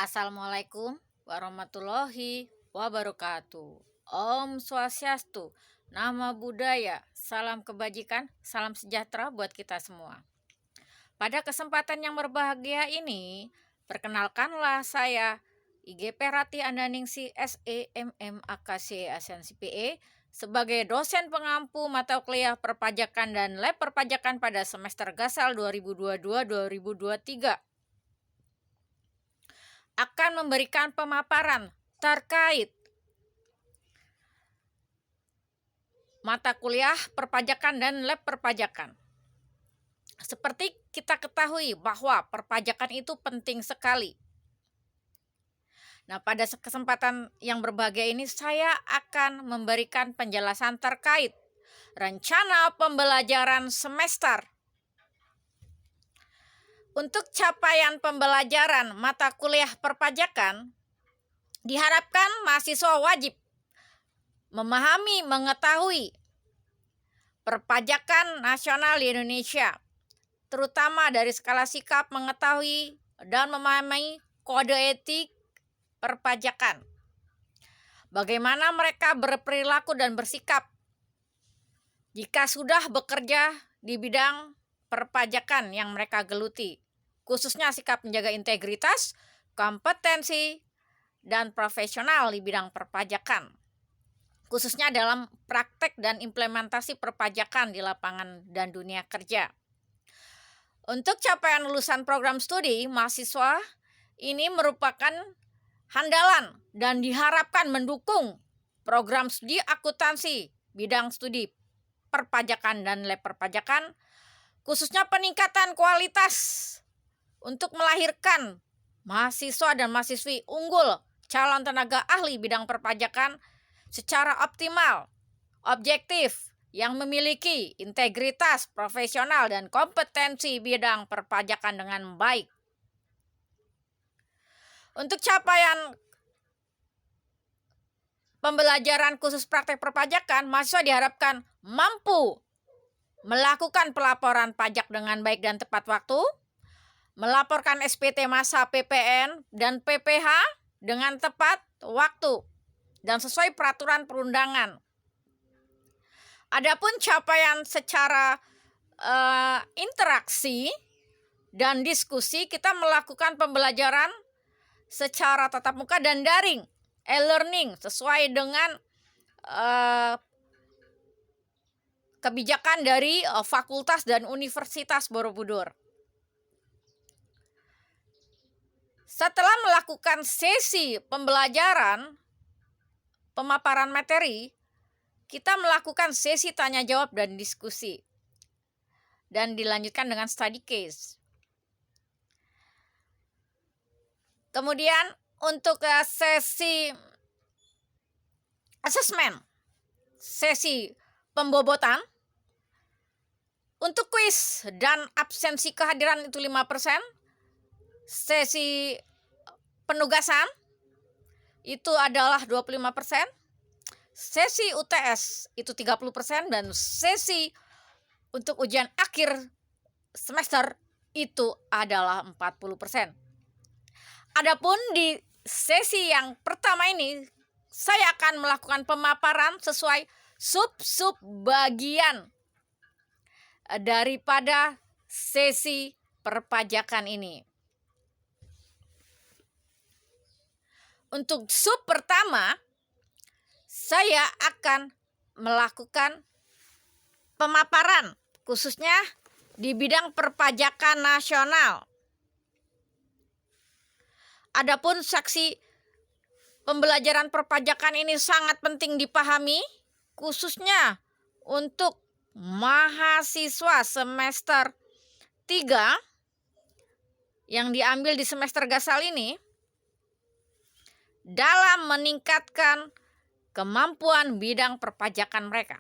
Assalamualaikum warahmatullahi wabarakatuh. Om Swastiastu, Nama Budaya, salam kebajikan, salam sejahtera buat kita semua. Pada kesempatan yang berbahagia ini, perkenalkanlah saya IGP Rati Andaningsi SEMM AKC ASEAN CPA sebagai dosen pengampu mata kuliah perpajakan dan lab perpajakan pada semester Gasal 2022-2023. Akan memberikan pemaparan terkait mata kuliah perpajakan dan lab perpajakan. Seperti kita ketahui bahwa perpajakan itu penting sekali. Nah, pada kesempatan yang berbahagia ini saya akan memberikan penjelasan terkait rencana pembelajaran semester. Untuk capaian pembelajaran mata kuliah perpajakan, diharapkan mahasiswa wajib memahami, mengetahui perpajakan nasional di Indonesia, terutama dari skala sikap, mengetahui dan memahami kode etik perpajakan. Bagaimana mereka berperilaku dan bersikap jika sudah bekerja di bidang perpajakan yang mereka geluti, khususnya sikap menjaga integritas, kompetensi, dan profesional di bidang perpajakan, khususnya dalam praktek dan implementasi perpajakan di lapangan dan dunia kerja. Untuk capaian lulusan program studi, mahasiswa ini merupakan handalan dan diharapkan mendukung program studi akuntansi, bidang studi perpajakan dan lab perpajakan, khususnya peningkatan kualitas untuk melahirkan mahasiswa dan mahasiswi unggul calon tenaga ahli bidang perpajakan secara optimal, objektif, yang memiliki integritas profesional dan kompetensi bidang perpajakan dengan baik. Untuk capaian pembelajaran khusus praktek perpajakan, mahasiswa diharapkan mampu melakukan pelaporan pajak dengan baik dan tepat waktu, melaporkan SPT masa PPN dan PPh dengan tepat waktu dan sesuai peraturan perundangan. Adapun capaian secara interaksi dan diskusi, kita melakukan pembelajaran secara tatap muka dan daring, e-learning sesuai dengan kebijakan dari fakultas dan Universitas Borobudur. Setelah melakukan sesi pembelajaran pemaparan materi, kita melakukan sesi tanya jawab dan diskusi, dan dilanjutkan dengan study case. Kemudian untuk sesi assessment, sesi pembobotan, untuk kuis dan absensi kehadiran itu 5%, sesi penugasan itu adalah 25%, sesi UTS itu 30%, dan sesi untuk ujian akhir semester itu adalah 40%. Adapun di sesi yang pertama ini, saya akan melakukan pemaparan sesuai sub-sub bagian daripada sesi perpajakan ini. Untuk sub pertama, saya akan melakukan pemaparan khususnya di bidang perpajakan nasional. Adapun seksi pembelajaran perpajakan ini sangat penting dipahami, khususnya untuk mahasiswa semester 3 yang diambil di semester Gasal ini, dalam meningkatkan kemampuan bidang perpajakan mereka.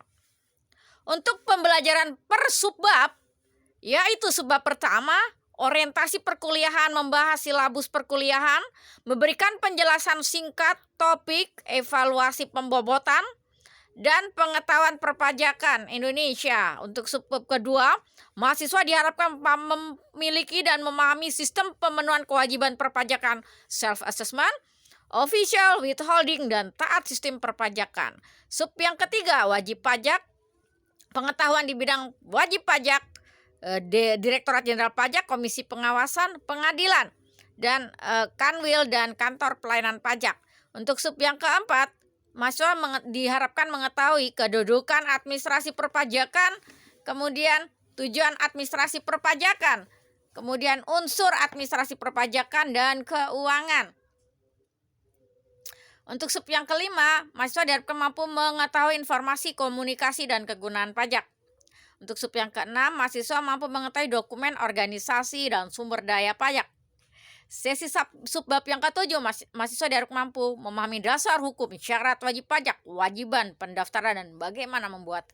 Untuk pembelajaran per subbab, yaitu subbab pertama, orientasi perkuliahan, membahas silabus perkuliahan, memberikan penjelasan singkat topik evaluasi pembobotan, dan pengetahuan perpajakan Indonesia. Untuk subbab kedua, mahasiswa diharapkan memiliki dan memahami sistem pemenuhan kewajiban perpajakan, self-assessment, official withholding, dan taat sistem perpajakan. Sub yang ketiga, wajib pajak, pengetahuan di bidang wajib pajak, Direktorat Jenderal Pajak, Komisi Pengawasan, Pengadilan, dan Kanwil dan Kantor Pelayanan Pajak. Untuk sub yang keempat, mahasiswa diharapkan mengetahui kedudukan administrasi perpajakan, kemudian tujuan administrasi perpajakan, kemudian unsur administrasi perpajakan dan keuangan. Untuk sub yang kelima, mahasiswa diharapkan mampu mengetahui informasi, komunikasi, dan kegunaan pajak. Untuk sub yang keenam, mahasiswa mampu mengetahui dokumen organisasi dan sumber daya pajak. Sesi subbab yang ketujuh, mahasiswa diharapkan mampu memahami dasar hukum, syarat wajib pajak, kewajiban pendaftaran, dan bagaimana membuat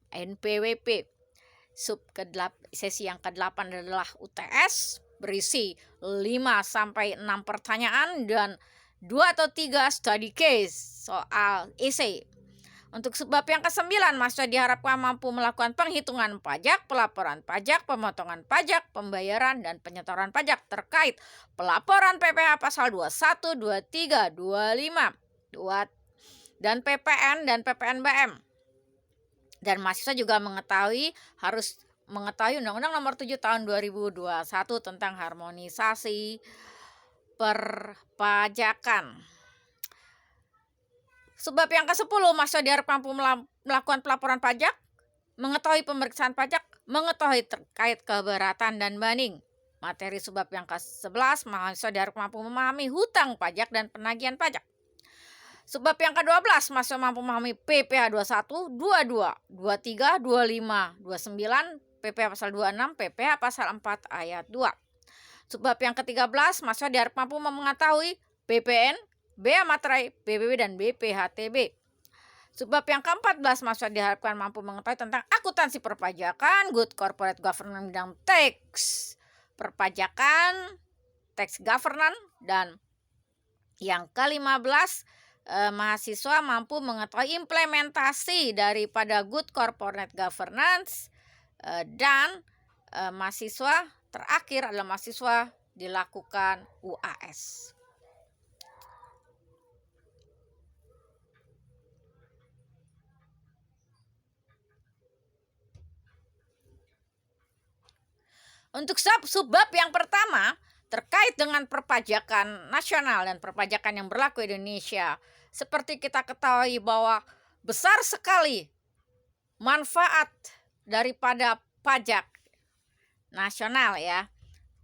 NPWP. Sesi yang ke-8 adalah UTS, berisi 5-6 pertanyaan dan 2 atau 3 study case soal essay. Untuk subbab yang ke-9, mahasiswa diharapkan mampu melakukan penghitungan pajak, pelaporan pajak, pemotongan pajak, pembayaran, dan penyetoran pajak terkait pelaporan PPh pasal 21, 23, 25, dan PPN dan PPNBM. Dan mahasiswa juga harus mengetahui Undang-Undang Nomor 7 Tahun 2021 tentang harmonisasi perpajakan. Subbab yang ke-10, mahasiswa diharapkan mampu melakukan pelaporan pajak, mengetahui pemeriksaan pajak, mengetahui terkait keberatan dan banding. Materi subbab yang ke-11, mahasiswa diharapkan mampu memahami hutang pajak dan penagihan pajak. Subbab yang ke-12, mahasiswa mampu memahami PPh 21, 22, 23, 25, 29, PPh pasal 26, PPh pasal 4 ayat 2. Subbab yang ke-13, mahasiswa diharapkan mampu mengetahui BPN, Bea Materai, BBB, dan BPHTB. Subbab yang ke-14, mahasiswa diharapkan mampu mengetahui tentang akuntansi perpajakan, good corporate governance bidang tax perpajakan, tax governance, dan yang ke-15, mahasiswa mampu mengetahui implementasi daripada good corporate governance, dan mahasiswa terakhir adalah mahasiswa dilakukan UAS. Untuk subbab yang pertama terkait dengan perpajakan nasional dan perpajakan yang berlaku di Indonesia. Seperti kita ketahui bahwa besar sekali manfaat daripada pajak nasional ya,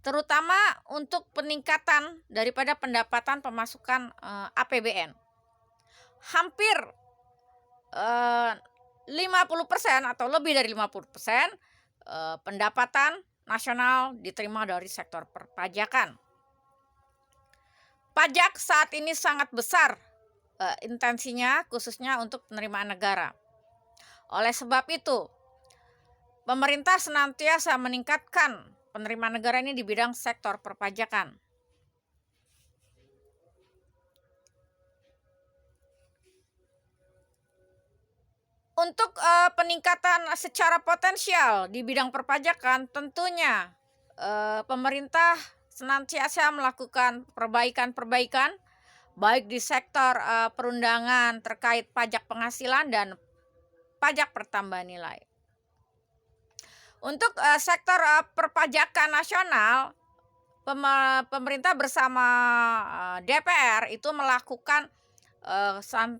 terutama untuk peningkatan daripada pendapatan pemasukan APBN. Hampir 50% atau lebih dari 50% pendapatan nasional diterima dari sektor perpajakan. Pajak saat ini sangat besar intensinya, khususnya untuk penerimaan negara. Oleh sebab itu, pemerintah senantiasa meningkatkan penerimaan negara ini di bidang sektor perpajakan. Untuk peningkatan secara potensial di bidang perpajakan, tentunya pemerintah senantiasa melakukan perbaikan-perbaikan baik di sektor perundangan terkait pajak penghasilan dan pajak pertambahan nilai. Untuk sektor perpajakan nasional, pemerintah bersama DPR itu melakukan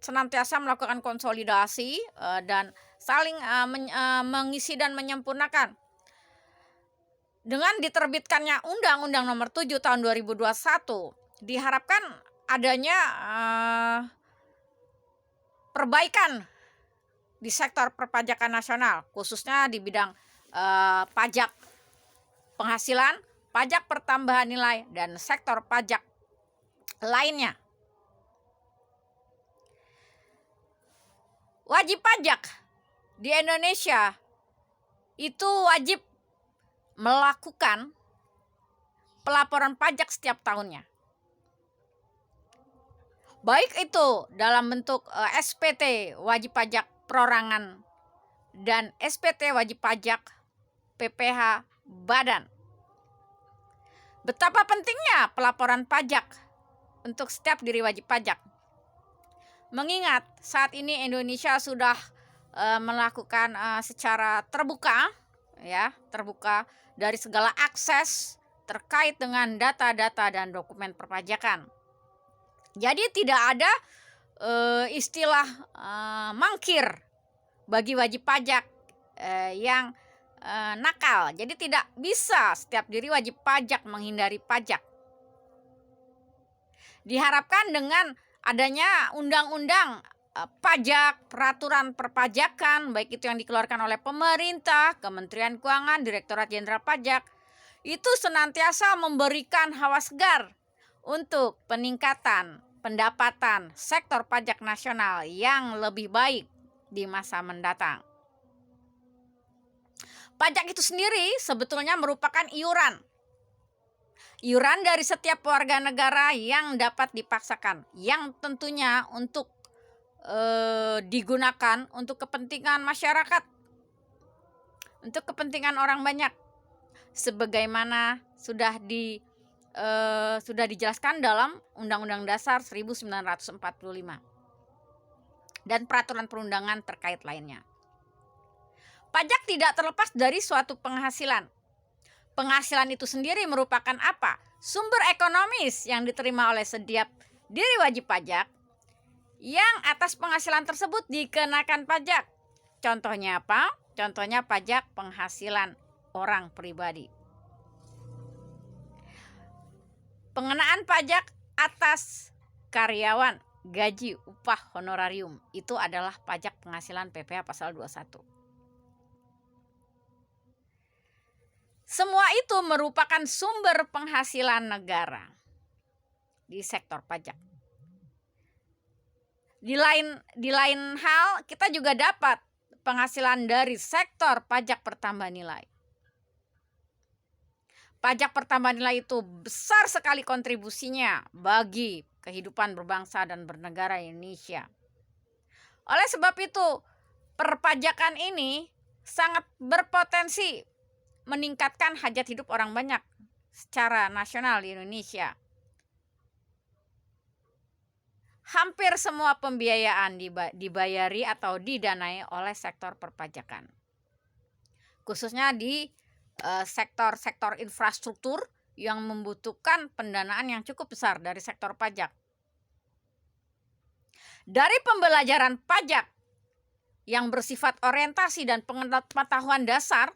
senantiasa melakukan konsolidasi dan saling mengisi dan menyempurnakan. Dengan diterbitkannya Undang-Undang Nomor 7 Tahun 2021, diharapkan adanya perbaikan di sektor perpajakan nasional, khususnya di bidang pajak penghasilan, pajak pertambahan nilai, dan sektor pajak lainnya. Wajib pajak di Indonesia itu wajib melakukan pelaporan pajak setiap tahunnya. Baik itu dalam bentuk SPT, wajib pajak perorangan, dan SPT wajib pajak, PPh badan. Betapa pentingnya pelaporan pajak untuk setiap diri wajib pajak. Mengingat saat ini Indonesia sudah melakukan secara terbuka, terbuka dari segala akses terkait dengan data-data dan dokumen perpajakan. Jadi tidak ada istilah mangkir bagi wajib pajak yang nakal. Jadi tidak bisa setiap diri wajib pajak menghindari pajak. Diharapkan dengan adanya undang-undang pajak, peraturan perpajakan, baik itu yang dikeluarkan oleh pemerintah, Kementerian Keuangan, Direktorat Jenderal Pajak, itu senantiasa memberikan hawa segar untuk peningkatan pendapatan sektor pajak nasional yang lebih baik di masa mendatang. Pajak itu sendiri sebetulnya merupakan iuran dari setiap warga negara yang dapat dipaksakan, yang tentunya untuk digunakan untuk kepentingan masyarakat, untuk kepentingan orang banyak, sebagaimana sudah dijelaskan dalam Undang-Undang Dasar 1945 dan peraturan perundangan terkait lainnya. Pajak tidak terlepas dari suatu penghasilan. Penghasilan itu sendiri merupakan apa? Sumber ekonomis yang diterima oleh setiap diri wajib pajak yang atas penghasilan tersebut dikenakan pajak. Contohnya apa? Contohnya pajak penghasilan orang pribadi. Pengenaan pajak atas karyawan, gaji, upah, honorarium itu adalah pajak penghasilan PPh pasal 21. Semua itu merupakan sumber penghasilan negara di sektor pajak. Di lain hal, kita juga dapat penghasilan dari sektor pajak pertambahan nilai. Pajak pertambahan nilai itu besar sekali kontribusinya bagi kehidupan berbangsa dan bernegara Indonesia. Oleh sebab itu, perpajakan ini sangat berpotensi meningkatkan hajat hidup orang banyak secara nasional di Indonesia. Hampir semua pembiayaan dibayari atau didanai oleh sektor perpajakan. Khususnya di sektor-sektor infrastruktur yang membutuhkan pendanaan yang cukup besar dari sektor pajak. Dari pembelajaran pajak yang bersifat orientasi dan pengetahuan dasar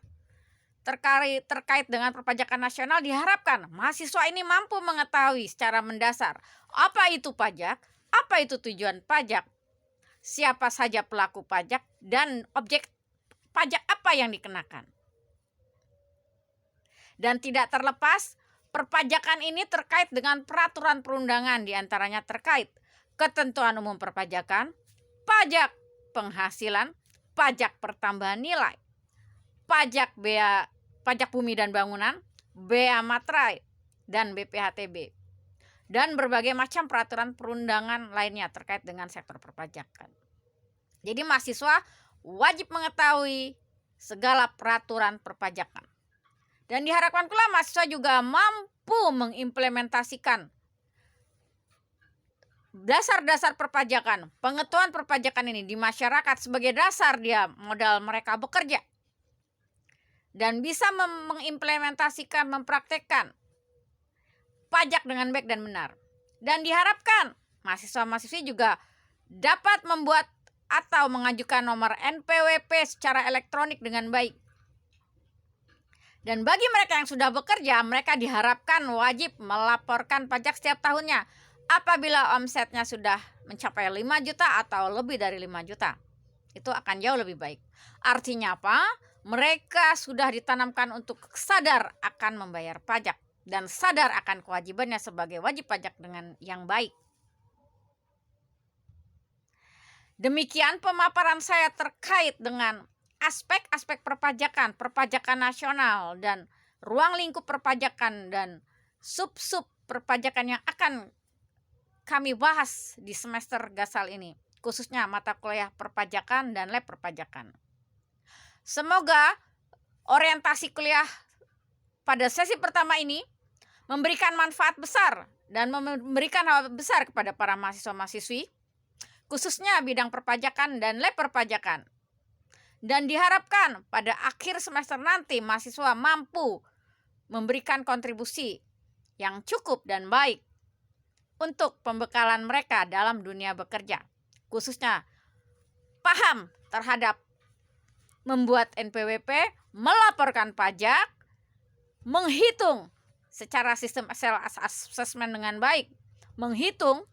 terkait dengan perpajakan nasional, diharapkan mahasiswa ini mampu mengetahui secara mendasar apa itu pajak, apa itu tujuan pajak, siapa saja pelaku pajak, dan objek pajak apa yang dikenakan. Dan tidak terlepas, perpajakan ini terkait dengan peraturan perundangan, diantaranya terkait ketentuan umum perpajakan, pajak penghasilan, pajak pertambahan nilai, pajak bumi dan bangunan, bea materai, dan BPHTB, dan berbagai macam peraturan perundangan lainnya terkait dengan sektor perpajakan. Jadi mahasiswa wajib mengetahui segala peraturan perpajakan. Dan diharapkan pula mahasiswa juga mampu mengimplementasikan dasar-dasar perpajakan, pengetahuan perpajakan ini di masyarakat sebagai dasar dia modal mereka bekerja. Dan bisa mengimplementasikan, mempraktekkan pajak dengan baik dan benar. Dan diharapkan mahasiswa-mahasiswi juga dapat membuat atau mengajukan nomor NPWP secara elektronik dengan baik. Dan bagi mereka yang sudah bekerja, mereka diharapkan wajib melaporkan pajak setiap tahunnya apabila omsetnya sudah mencapai 5 juta atau lebih dari 5 juta. Itu akan jauh lebih baik. Artinya apa? Mereka sudah ditanamkan untuk sadar akan membayar pajak dan sadar akan kewajibannya sebagai wajib pajak dengan yang baik. Demikian pemaparan saya terkait dengan aspek-aspek perpajakan nasional dan ruang lingkup perpajakan dan sub-sub perpajakan yang akan kami bahas di semester Gasal ini. khususnya mata kuliah perpajakan dan lab perpajakan. Semoga orientasi kuliah pada sesi pertama ini memberikan manfaat besar dan memberikan hal besar kepada para mahasiswa-mahasiswi, khususnya bidang perpajakan dan lab perpajakan. Dan diharapkan pada akhir semester nanti mahasiswa mampu memberikan kontribusi yang cukup dan baik untuk pembekalan mereka dalam dunia bekerja, khususnya paham terhadap membuat NPWP, melaporkan pajak, menghitung secara sistem assessment dengan baik, menghitung,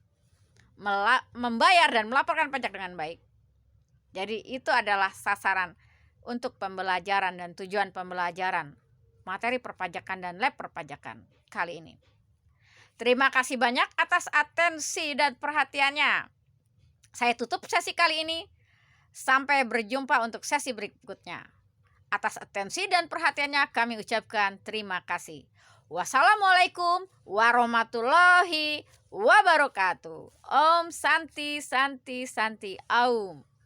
membayar dan melaporkan pajak dengan baik. Jadi itu adalah sasaran untuk pembelajaran dan tujuan pembelajaran materi perpajakan dan lab perpajakan kali ini. Terima kasih banyak atas atensi dan perhatiannya. Saya tutup sesi kali ini. Sampai berjumpa untuk sesi berikutnya. Atas atensi dan perhatiannya kami ucapkan terima kasih. Wassalamualaikum warahmatullahi wabarakatuh. Om Santi Santi Santi Aum.